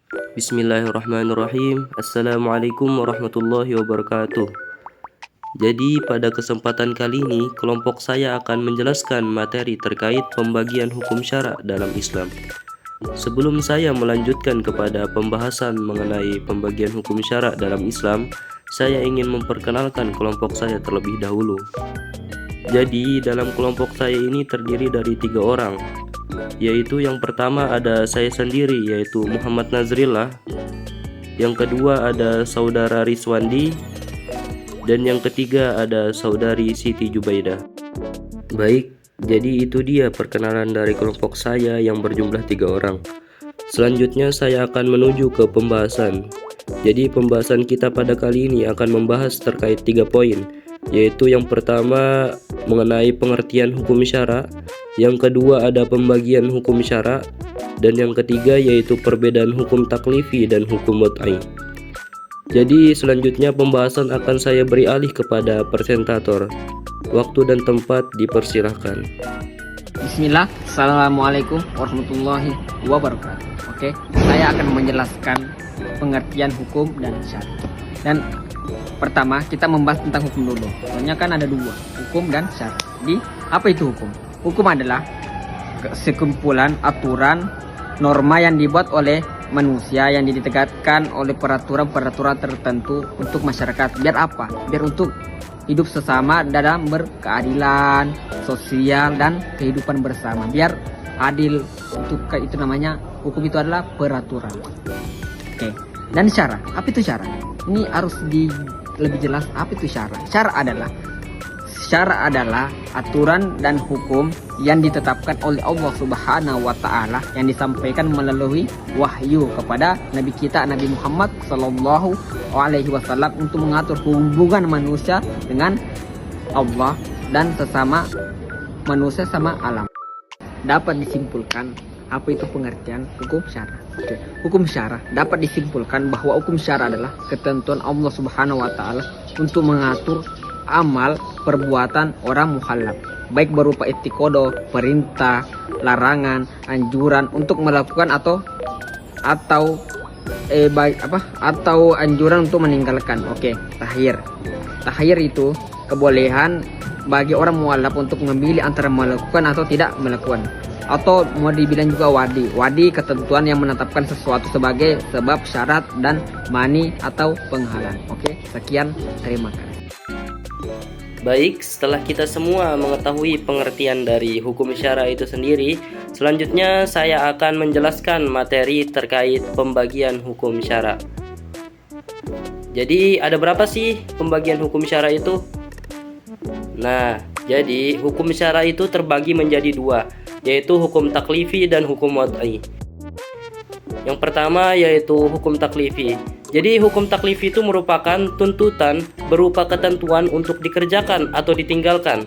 Bismillahirrahmanirrahim. Assalamualaikum warahmatullahi wabarakatuh. Jadi pada kesempatan kali ini kelompok saya akan menjelaskan materi terkait pembagian hukum syara dalam Islam. Sebelum saya melanjutkan kepada pembahasan mengenai pembagian hukum syara dalam Islam, saya ingin memperkenalkan kelompok saya terlebih dahulu. Jadi dalam kelompok saya ini terdiri dari 3 orang, yaitu yang pertama ada saya sendiri yaitu Muhammad Nazrillah, yang kedua ada saudara Rizwandi, dan yang ketiga ada saudari Siti Jubaidah. Baik, jadi itu dia perkenalan dari kelompok saya yang berjumlah 3 orang. Selanjutnya saya akan menuju ke pembahasan. Jadi pembahasan kita pada kali ini akan membahas terkait 3 poin, yaitu yang pertama mengenai pengertian hukum syara, yang kedua ada pembagian hukum syara, dan yang ketiga yaitu perbedaan hukum taklifi dan hukum wad'i. Jadi selanjutnya pembahasan akan saya beri alih kepada presentator. Waktu dan tempat dipersilahkan. Bismillah, Assalamualaikum warahmatullahi wabarakatuh. Oke, saya akan menjelaskan pengertian hukum dan syara. Dan pertama kita membahas tentang hukum dulu. Soalnya kan ada 2, hukum dan syara. Jadi apa itu hukum? Hukum adalah sekumpulan aturan norma yang dibuat oleh manusia yang ditegakkan oleh peraturan-peraturan tertentu untuk masyarakat. Biar apa? Biar untuk hidup sesama dalam berkeadilan sosial dan kehidupan bersama. Biar adil, untuk itu namanya hukum, itu adalah peraturan. Oke. Dan syara, apa itu syara? Ini harus lebih jelas apa itu syara. Syara adalah aturan dan hukum yang ditetapkan oleh Allah Subhanahu wa taala yang disampaikan melalui wahyu kepada Nabi kita Nabi Muhammad sallallahu alaihi wasallam untuk mengatur hubungan manusia dengan Allah dan sesama manusia sama alam. Dapat disimpulkan apa itu pengertian hukum syara. Hukum syara dapat disimpulkan bahwa hukum syara adalah ketentuan Allah Subhanahu wa taala untuk mengatur amal perbuatan orang mukallaf, baik berupa istiqodo, perintah, larangan, anjuran untuk melakukan atau anjuran untuk meninggalkan. Oke, takhir itu kebolehan bagi orang mukallaf untuk memilih antara melakukan atau tidak melakukan, atau mau dibilang juga wadi ketentuan yang menetapkan sesuatu sebagai sebab, syarat, dan mani atau penghalang. Oke, sekian, terima kasih. Baik, setelah kita semua mengetahui pengertian dari hukum syara itu sendiri, selanjutnya saya akan menjelaskan materi terkait pembagian hukum syara. Jadi ada berapa sih pembagian hukum syara itu? Nah, jadi hukum syara itu terbagi menjadi 2, yaitu hukum taklifi dan hukum wad'i. Yang pertama yaitu hukum taklifi. Jadi hukum taklifi itu merupakan tuntutan berupa ketentuan untuk dikerjakan atau ditinggalkan,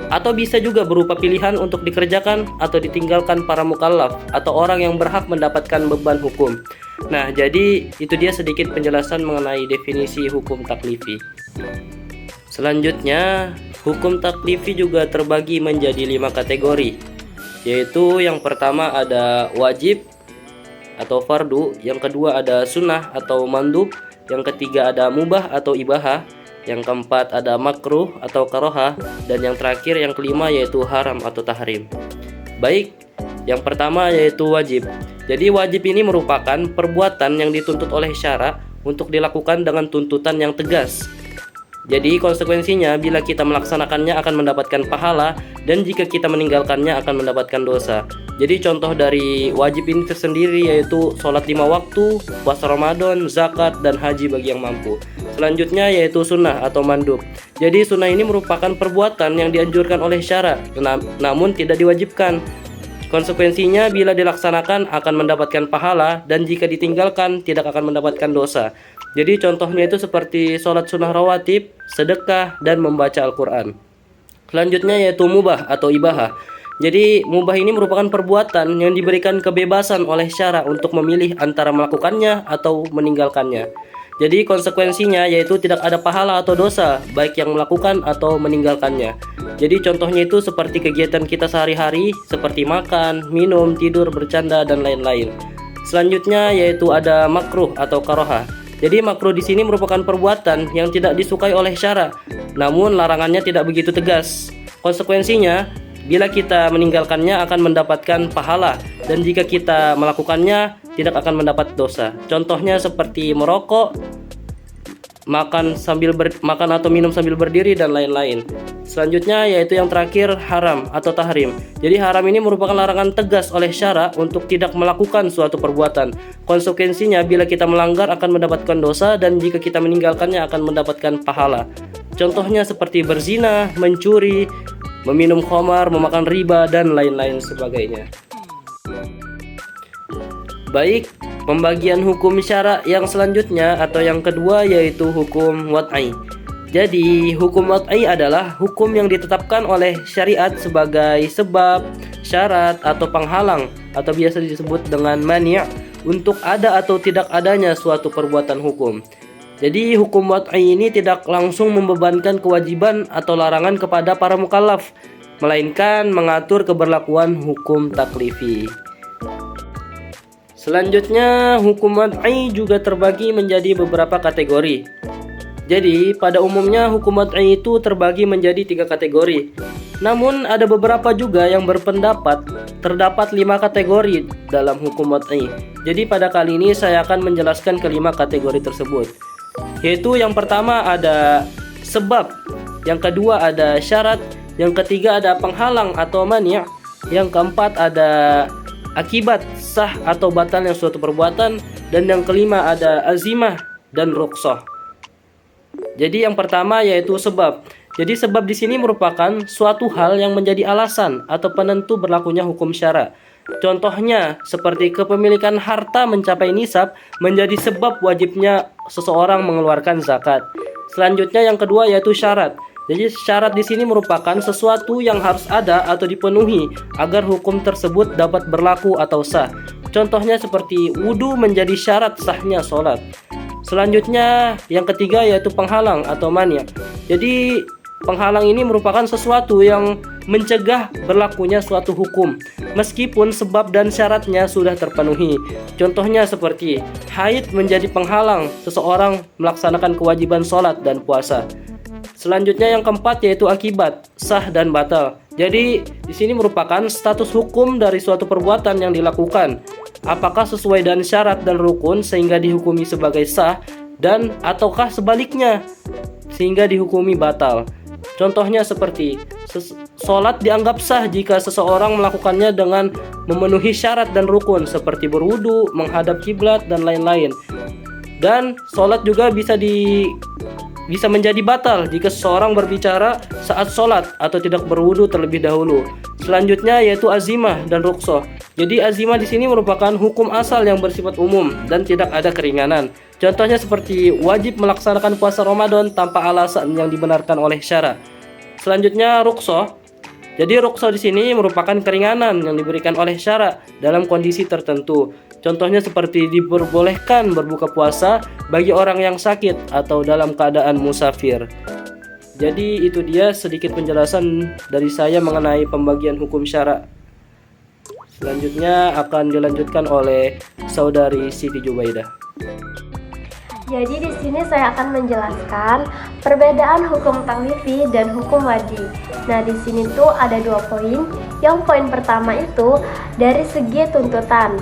atau bisa juga berupa pilihan untuk dikerjakan atau ditinggalkan para mukallaf atau orang yang berhak mendapatkan beban hukum. Nah, jadi itu dia sedikit penjelasan mengenai definisi hukum taklifi. Selanjutnya, hukum taklifi juga terbagi menjadi 5 kategori, yaitu yang pertama ada wajib atau fardu, yang kedua ada sunnah atau mandub, yang ketiga ada mubah atau ibahah, yang keempat ada makruh atau karohah, dan yang terakhir yang kelima yaitu haram atau tahrim. Baik, yang pertama yaitu wajib. Jadi wajib ini merupakan perbuatan yang dituntut oleh syara untuk dilakukan dengan tuntutan yang tegas. Jadi konsekuensinya bila kita melaksanakannya akan mendapatkan pahala, dan jika kita meninggalkannya akan mendapatkan dosa. Jadi contoh dari wajib ini tersendiri yaitu sholat 5 waktu, puasa Ramadan, zakat, dan haji bagi yang mampu. Selanjutnya yaitu sunnah atau mandub. Jadi sunnah ini merupakan perbuatan yang dianjurkan oleh syara, namun tidak diwajibkan. Konsekuensinya bila dilaksanakan akan mendapatkan pahala, dan jika ditinggalkan tidak akan mendapatkan dosa. Jadi contohnya itu seperti sholat sunnah rawatib, sedekah, dan membaca Al-Quran. Selanjutnya yaitu mubah atau ibahah. Jadi mubah ini merupakan perbuatan yang diberikan kebebasan oleh syara untuk memilih antara melakukannya atau meninggalkannya. Jadi konsekuensinya yaitu tidak ada pahala atau dosa baik yang melakukan atau meninggalkannya. Jadi contohnya itu seperti kegiatan kita sehari-hari seperti makan, minum, tidur, bercanda, dan lain-lain. Selanjutnya yaitu ada makruh atau karohah. Jadi makruh di sini merupakan perbuatan yang tidak disukai oleh syara, namun larangannya tidak begitu tegas. Konsekuensinya, bila kita meninggalkannya akan mendapatkan pahala, dan jika kita melakukannya tidak akan mendapat dosa. Contohnya seperti merokok, makan atau minum sambil berdiri, dan lain-lain. Selanjutnya yaitu yang terakhir, haram atau tahrim. Jadi haram ini merupakan larangan tegas oleh syara untuk tidak melakukan suatu perbuatan. Konsekuensinya bila kita melanggar akan mendapatkan dosa, dan jika kita meninggalkannya akan mendapatkan pahala. Contohnya seperti berzina, mencuri, meminum khamar, memakan riba, dan lain-lain sebagainya. Baik, pembagian hukum syara yang selanjutnya atau yang kedua yaitu hukum wad'i. Jadi, hukum wad'i adalah hukum yang ditetapkan oleh syariat sebagai sebab, syarat, atau penghalang, atau biasa disebut dengan mani' untuk ada atau tidak adanya suatu perbuatan hukum. Jadi, hukum wad'i ini tidak langsung membebankan kewajiban atau larangan kepada para mukallaf, melainkan mengatur keberlakuan hukum taklifi. Selanjutnya, hukum wad'i juga terbagi menjadi beberapa kategori. Jadi, pada umumnya hukum wad'i itu terbagi menjadi 3 kategori. Namun, ada beberapa juga yang berpendapat terdapat 5 kategori dalam hukum wad'i. Jadi, pada kali ini saya akan menjelaskan kelima kategori tersebut. Yaitu yang pertama ada sebab, yang kedua ada syarat, yang ketiga ada penghalang atau mani', yang keempat ada akibat sah atau batalnya suatu perbuatan, dan yang kelima ada azimah dan rukhsah. Jadi yang pertama yaitu sebab. Jadi sebab di sini merupakan suatu hal yang menjadi alasan atau penentu berlakunya hukum syara. Contohnya seperti kepemilikan harta mencapai nisab menjadi sebab wajibnya seseorang mengeluarkan zakat. Selanjutnya yang kedua yaitu syarat. Jadi syarat di sini merupakan sesuatu yang harus ada atau dipenuhi agar hukum tersebut dapat berlaku atau sah. Contohnya seperti wudu menjadi syarat sahnya sholat. Selanjutnya yang ketiga yaitu penghalang atau mani'. Jadi penghalang ini merupakan sesuatu yang mencegah berlakunya suatu hukum meskipun sebab dan syaratnya sudah terpenuhi. Contohnya seperti haid menjadi penghalang seseorang melaksanakan kewajiban sholat dan puasa. Selanjutnya yang keempat yaitu akibat sah dan batal. Jadi di sini merupakan status hukum dari suatu perbuatan yang dilakukan. Apakah sesuai dan syarat dan rukun sehingga dihukumi sebagai sah, dan ataukah sebaliknya sehingga dihukumi batal. Contohnya seperti sholat dianggap sah jika seseorang melakukannya dengan memenuhi syarat dan rukun seperti berwudu, menghadap kiblat, dan lain-lain. Dan sholat juga bisa menjadi batal jika seseorang berbicara saat sholat atau tidak berwudu terlebih dahulu. Selanjutnya yaitu azimah dan rukhsah. Jadi azimah di sini merupakan hukum asal yang bersifat umum dan tidak ada keringanan. Contohnya seperti wajib melaksanakan puasa Ramadan tanpa alasan yang dibenarkan oleh syara. Selanjutnya rukhsah. Jadi rukhsah di sini merupakan keringanan yang diberikan oleh syara dalam kondisi tertentu. Contohnya seperti diperbolehkan berbuka puasa bagi orang yang sakit atau dalam keadaan musafir. Jadi itu dia sedikit penjelasan dari saya mengenai pembagian hukum syara. Selanjutnya akan dilanjutkan oleh saudari Siti Jubaidah. Jadi di sini saya akan menjelaskan perbedaan hukum taklifi dan hukum wad'i. Nah, di sini tuh ada 2 poin. Yang poin pertama itu dari segi tuntutan,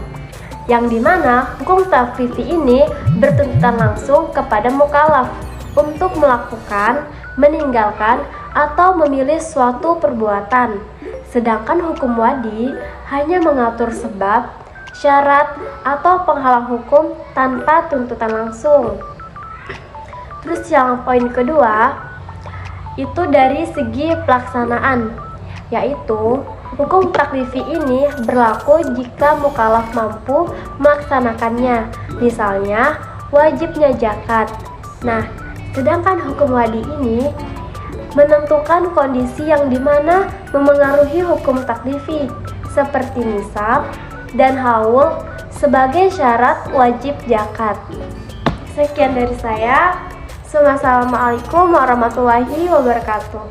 yang dimana hukum taklifi ini bertuntutan langsung kepada mukallaf untuk melakukan, meninggalkan, atau memilih suatu perbuatan. Sedangkan hukum wad'i hanya mengatur sebab, syarat, atau penghalang hukum tanpa tuntutan langsung. Terus yang poin kedua itu dari segi pelaksanaan, yaitu hukum taklifi ini berlaku jika mukallaf mampu melaksanakannya, misalnya wajibnya zakat. Nah, sedangkan hukum wad'i ini menentukan kondisi yang dimana memengaruhi hukum taklifi seperti nisab dan haul sebagai syarat wajib zakat. Sekian dari saya. Wassalamualaikum warahmatullahi wabarakatuh.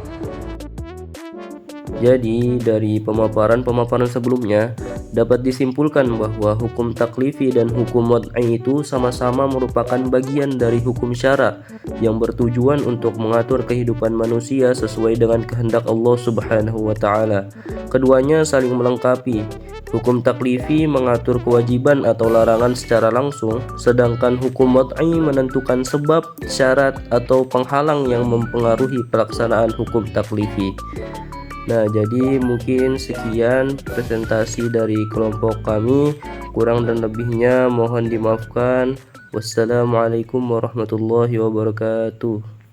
Jadi dari pemaparan-pemaparan sebelumnya dapat disimpulkan bahwa hukum taklifi dan hukum wad'i itu sama-sama merupakan bagian dari hukum syara yang bertujuan untuk mengatur kehidupan manusia sesuai dengan kehendak Allah Subhanahu wa taala. Keduanya saling melengkapi. Hukum taklifi mengatur kewajiban atau larangan secara langsung, sedangkan hukum wad'i menentukan sebab, syarat, atau penghalang yang mempengaruhi pelaksanaan hukum taklifi. Nah, jadi mungkin sekian presentasi dari kelompok kami. Kurang dan lebihnya mohon dimaafkan. Wassalamualaikum warahmatullahi wabarakatuh.